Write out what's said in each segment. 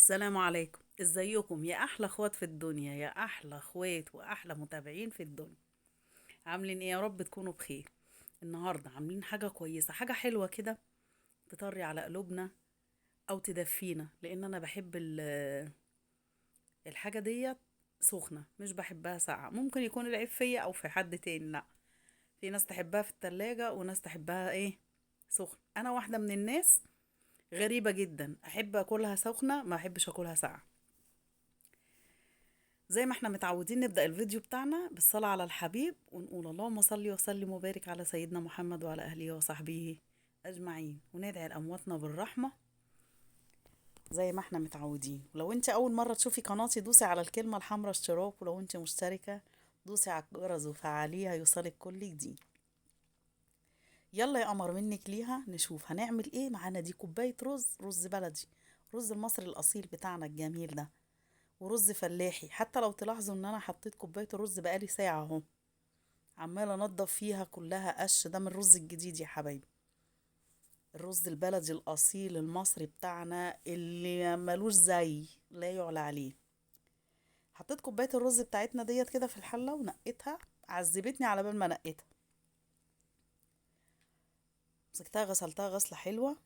السلام عليكم، ازيكم يا احلى اخوات في الدنيا، يا احلى اخوات واحلى متابعين في الدنيا. عاملين ايه؟ يا رب تكونوا بخير. النهارده عاملين حاجه كويسه، حاجه حلوه كده تطري على قلوبنا او تدفينا، لان انا بحب الحاجه ديت سخنه، مش بحبها ساقعه. ممكن يكون العيب فيا او في حد تاني، لا. في ناس تحبها في التلاجة وناس تحبها ايه، سخن. انا واحده من الناس غريبه جدا، احب اكلها سخنه، ما احبش اكلها ساقعه. زي ما احنا متعودين نبدأ الفيديو بتاعنا بالصلاة على الحبيب، ونقول اللهم صل وسلم وبارك على سيدنا محمد وعلى أهله وصحبه أجمعين، وندعي لأمواتنا بالرحمة زي ما احنا متعودين. ولو انت أول مرة تشوفي قناتي، دوسي على الكلمة الحمراء اشتراك، ولو انت مشتركة دوسي على الجرس وفعليها يوصلك كل جديد. يلا يا قمر منك ليها، نشوف هنعمل ايه معانا. دي كوباية رز بلدي، رز المصري الأصيل بتاعنا الجميل ده، ورز فلاحي. حتى لو تلاحظوا ان انا حطيت كوباية الرز بقالي ساعة اهو، عمالة انضف فيها كلها قش. ده من الرز الجديد يا حبايبي، الرز البلدي الاصيل المصري بتاعنا اللي ملوش زي، لا يعلى عليه. حطيت كوباية الرز بتاعتنا ديت كده في الحلة ونقيتها، عذبتني على بال ما نقيتها. مسكتها غسلتها غسلة حلوة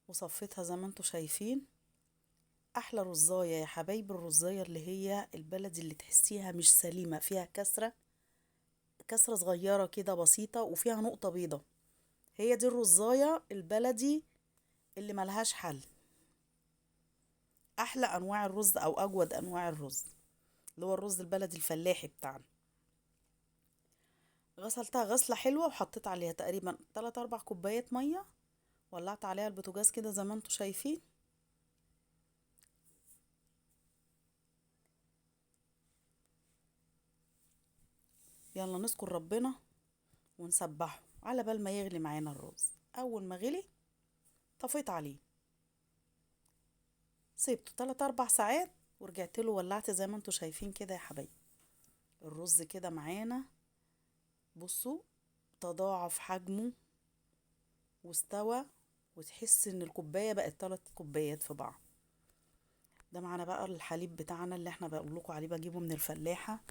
وصفيتها زي ما انتوا شايفين. احلى رزاية يا حبايبي، الرزاية اللي هي البلدي اللي تحسيها مش سليمة، فيها كسرة، كسرة صغيرة كده بسيطة وفيها نقطة بيضة. هي دي الرزاية البلدي اللي ملهاش حل. احلى انواع الرز او اجود انواع الرز اللي هو الرز البلدي الفلاحي بتاعنا. غسلتها غسلة حلوة وحطيت عليها تقريبا 3 4 كوبايات مية. ولعت عليها البوتاجاز كده زي ما انتوا شايفين. يلا نذكر ربنا ونسبحه على بال ما يغلي معانا الرز. اول ما غلي طفيت عليه، سيبته 3 4 ساعات ورجعت له ولعت زي ما انتوا شايفين كده يا حبايبي. الرز كده معانا، بصوا، تضاعف حجمه واستوى، وتحس ان الكوبايه بقت 3 كوبايات في بعض. ده معانا بقى الحليب بتاعنا اللي احنا بقول لكم عليه، بجيبه من الفلاحه.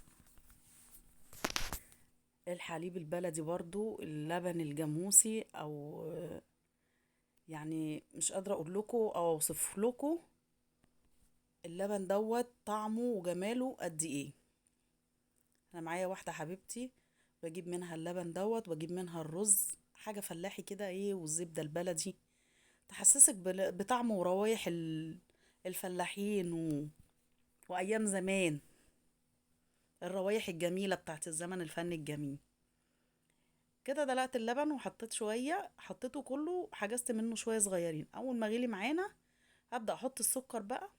الحليب البلدي برضو، اللبن الجاموسي، او يعني مش قادره اقول لكم او اوصف لكم اللبن دوت طعمه وجماله قد ايه. انا معايا واحده حبيبتي بجيب منها اللبن دوت، واجيب منها الرز، حاجه فلاحي كده ايه، والزبده البلدي تحسسك بطعم وروايح الفلاحين وايام زمان، الروايح الجميله بتاعت الزمن الفني الجميل. كده دلقت اللبن وحطيت شويه، حطيته كله، حجزت منه شويه صغيرين. اول ما غلي معانا هبدا احط السكر بقى.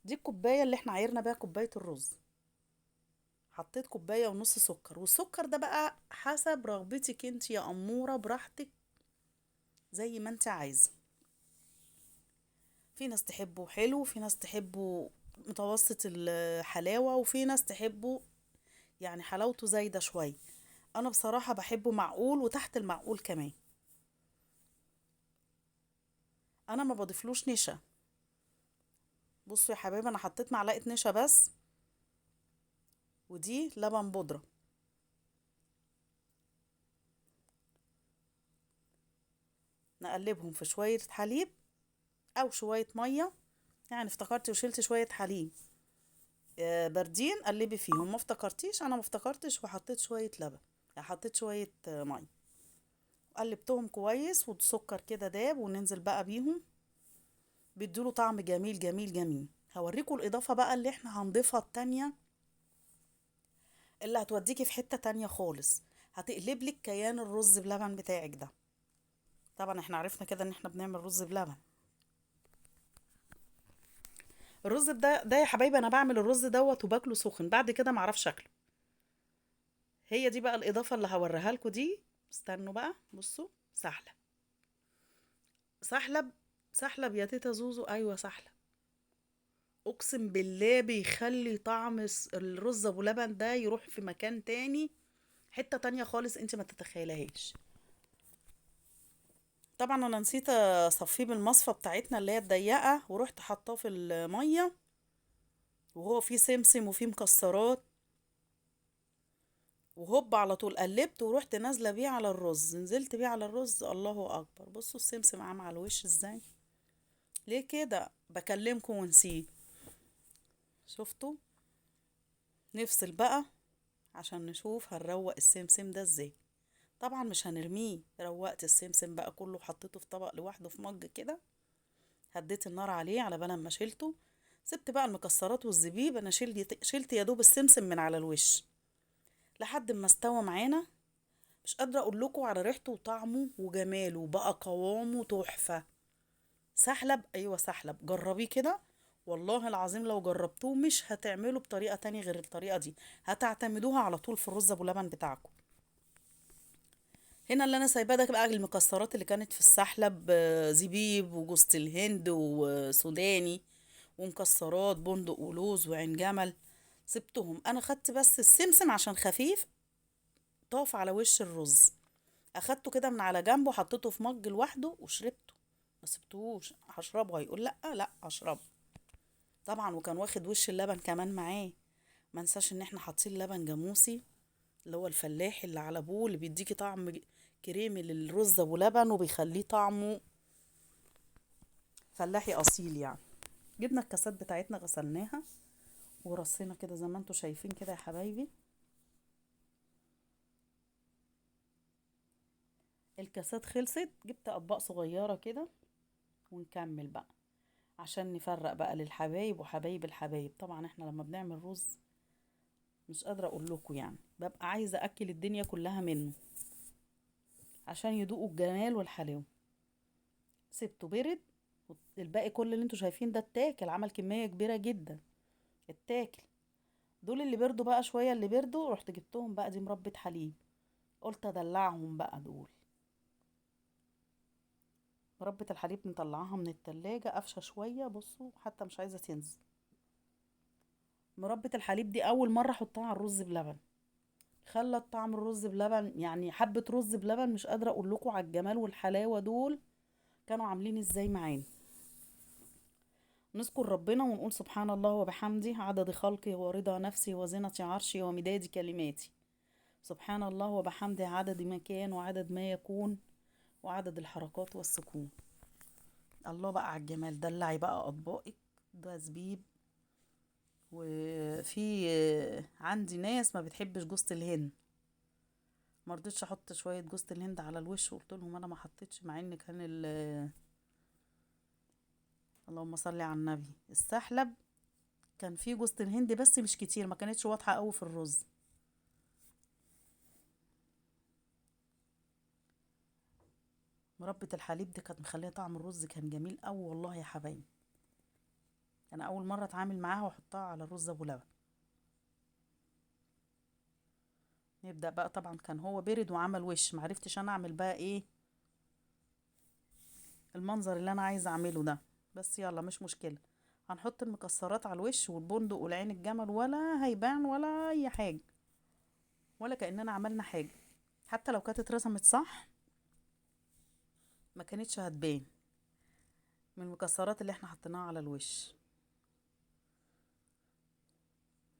دي الكوبايه اللي احنا عايرنا بيها كوبايه الرز، حطيت كوبايه ونص سكر. والسكر ده بقى حسب رغبتك انت يا اموره، براحتك زي ما انت عايزه. في ناس تحبه حلو، في ناس تحبه متوسط الحلاوه، وفي ناس تحبه يعني حلاوته زايده شويه. انا بصراحه بحبه معقول وتحت المعقول كمان. انا ما بضيفلوش نشا. بصوا يا حبايبي، انا حطيت معلقه نشا بس، ودي لبن بودره. نقلبهم في شويه حليب او شويه ميه. يعني افتكرتي وشلت شويه حليب باردين، قلبي فيهم. ما افتكرتيش، انا ما افتكرتش وحطيت شويه لبن، يعني حطيت شويه ميه. قلبتهم كويس والسكر كده داب، وننزل بقى بيهم، بيدوله طعم جميل جميل جميل. هوريكم الاضافه بقى اللي احنا هنضيفها التانية، اللي هتوديكي في حتة تانية خالص، هتقلب لك كيان الرز بلبن بتاعك ده. طبعا احنا عرفنا كده ان احنا بنعمل رز بلبن. الرز ده يا حبايبي، انا بعمل الرز دوت وباكله سخن، بعد كده معرفش شكله. هي دي بقى الاضافة اللي هوريها لكم دي. استنوا بقى، بصوا، سحلب سحلب سحلب يا تيتا زوزو، ايوه سحلب. اقسم بالله بيخلي طعم الرز ابو لبن ده يروح في مكان تاني، حتة تانية خالص انت ما تتخيلهاش. طبعا انا نسيت اصفيه بالمصفى بتاعتنا اللي هي الضيقه، ورحت حطاه في الميه وهو فيه سمسم وفيه مكسرات، وهوب على طول قلبت ورحت نازله بيه على الرز، نزلت بيه على الرز. الله اكبر، بصوا السمسم عام على الوش ازاي. ليه كده بكلمكم ونسيت؟ شفتوا؟ نفصل بقى عشان نشوف هنروق السمسم ده ازاي. طبعا مش هنرميه، روقت السمسم بقى كله، حطيته في طبق لوحده في مج كده، هديت النار عليه على بال ما شيلته. سبت بقى المكسرات والزبيب، انا شلت يا دوب السمسم من على الوش لحد ما استوى معانا. مش قادره اقول لكم على ريحته وطعمه وجماله، بقى قوامه تحفه. سحلب، ايوه سحلب، جربيه كده. والله العظيم لو جربتوه مش هتعملوا بطريقه تانية غير الطريقه دي، هتعتمدوها على طول في الرز ابو لبن بتاعكم. هنا اللي انا سايباه ده بقى المكسرات اللي كانت في السحلب، زبيب وجوز الهند وسوداني ومكسرات بندق ولوز وعين جمل. سبتهم، انا خدت بس السمسم عشان خفيف، طاف على وش الرز. اخدته كده من على جنبه، حطيته في مج لوحده وشربته. ما سبتهوش هشربه، هيقول لا لا هشربه. طبعا وكان واخد وش اللبن كمان معاه. ما ننساش ان احنا حاطين لبن جاموسي، اللي هو الفلاحي اللي على ابوه، اللي بيديكي طعم كريمي للرز ابو لبن وبيخليه طعمه فلاحي اصيل يعني. جبنا الكاسات بتاعتنا غسلناها ورصينا كده زي ما انتوا شايفين كده يا حبايبي. الكاسات خلصت، جبت اطباق صغيرة كده، ونكمل بقى عشان نفرق بقى للحبايب وحبايب الحبايب. طبعا احنا لما بنعمل رز مش قادرة اقول لكم يعني، ببقى عايزة اكل الدنيا كلها منه عشان يدوقوا الجمال والحلاوة. سبته برد، الباقي كل اللي انتوا شايفين ده اتاكل، عمل كمية كبيرة جدا اتاكل. دول اللي بردوا بقى شوية، اللي بردوا رحت جبتهم بقى، دي مربة حليب، قلت ادلعهم بقى دول. مربة الحليب مطلعاها من التلاجة قافشة شوية، بصوا حتى مش عايزة تنزل. مربة الحليب دي أول مرة أحطها على الرز بلبن، خلت طعم الرز بلبن يعني حبة رز بلبن مش قادرة أقول لكم على الجمال والحلاوة دول كانوا عاملين ازاي معانا. نذكر ربنا ونقول سبحان الله وبحمده عدد خلقي ورضا نفسي وزنة عرشي ومداد كلماتي. سبحان الله وبحمده عدد ما كان وعدد ما يكون وعدد الحركات والسكون. الله بقى على الجمال، دلعي بقى أطباقك. ده زبيب، وفي عندي ناس ما بتحبش جوزة الهند، ما رضيتش احط شويه جوزة الهند على الوش، وقلت لهم انا ما حطيتش، مع ان كان اللهم صل على النبي السحلب كان فيه جوزة الهند بس مش كتير، ما كانتش واضحه قوي في الرز. مربة الحليب دي كانت مخليه طعم الرز كان جميل قوي والله يا حبايبي. انا اول مره اتعامل معاها واحطها على الرز ابو لبن. نبدا بقى، طبعا كان هو برد وعمل وش، معرفتش انا اعمل بقى ايه المنظر اللي انا عايزه اعمله ده. بس يلا مش مشكله، هنحط المكسرات على الوش والبندق والعين الجمل، ولا هيبان ولا اي حاجه، ولا كأننا عملنا حاجه. حتى لو كانت اترسمت صح ما كانتش هتبان من المكسرات اللي احنا حطيناها على الوش.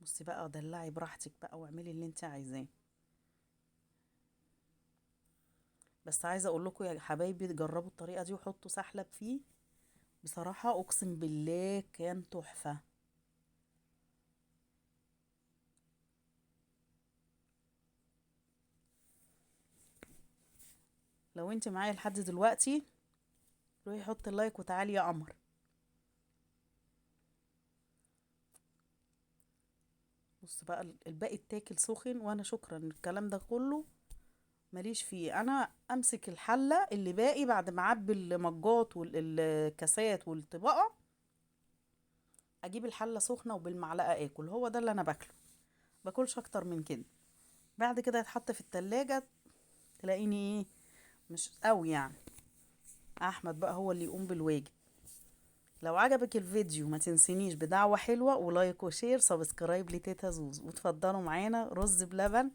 بصي بقى، دلعي براحتك بقى واعملي اللي انت عايزاه. بس عايزه اقول لكم يا حبايبي، جربوا الطريقه دي وحطوا سحلب فيه، بصراحه اقسم بالله كان تحفه. لو انت معايا لحد دلوقتي روحي حطي اللايك وتعالي يا قمر. بص بقى الباقي اتاكل سخن، وانا شكرا الكلام ده كله ماليش فيه. انا امسك الحله اللي باقي بعد ما اعبي المجات والكاسات والطبقه، اجيب الحله سخنه وبالمعلقه اكل، هو ده اللي انا باكله، باكلش اكتر من كده. بعد كده يتحط في التلاجة، تلاقيني ايه مش قوي يعني. احمد بقى هو اللي يقوم بالواجب. لو عجبك الفيديو ما تنسينيش بدعوة حلوة ولايك وشير سبسكرايب لتيتا زوز، وتفضلوا معانا رز بلبن.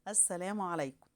السلام عليكم.